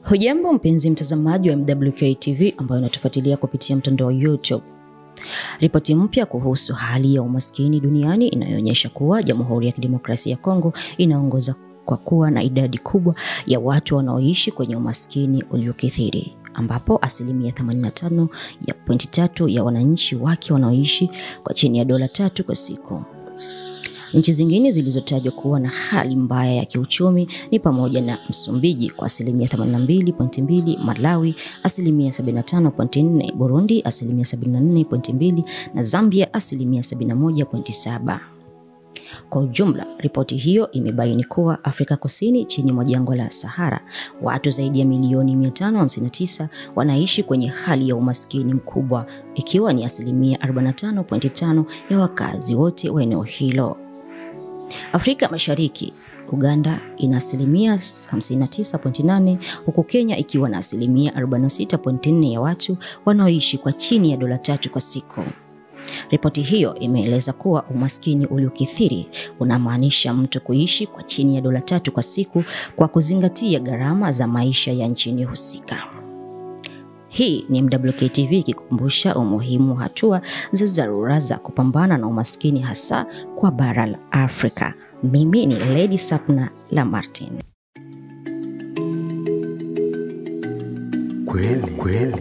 Hujambo mpenzi mtazamaji wa MWK TV ambayo unatufuatilia kupitia mtandao wa YouTube. Ripoti mpya kuhusu hali ya umaskini duniani inayoonyesha kuwa Jamhuri ya Kidemokrasia ya Kongo inaongoza kwa kuwa na idadi kubwa ya watu wanaoishi kwenye umaskini uliokithiri, ambapo 85.3% ya wananchi wake wanaoishi kwa chini ya $3 kwa siku. Nchi zingine zilizotajwa kuwa na hali mbaya ya kiuchumi ni pamoja na Msumbiji kwa 82.2%, Malawi 75.4%, Burundi 74.2% na Zambia 71.7%. Kwa ujumla, ripoti hiyo imebaini kuwa Afrika Kusini chini mwa jangwa la Sahara, watu zaidi ya milioni 559 wanaishi kwenye hali ya umaskini mkubwa, ikiwa ni 45.5% ya wakazi wote wa eneo hilo. Afrika Mashariki, Uganda ina 59.8%, huku Kenya ikiwa na 46.4% ya watu wanaoishi kwa chini ya $3 kwa siku. Ripoti hiyo imeeleza kuwa umaskini uliokithiri unamaanisha mtu kuishi kwa chini ya $3 kwa siku kwa kuzingatia gharama za maisha ya nchini husika. Hii ni MWK TV ikikumbusha umuhimu hatua za dharura za kupambana na umaskini hasa kwa bara la Afrika. Mimi ni Lady Sapna Lamartine. Kweli.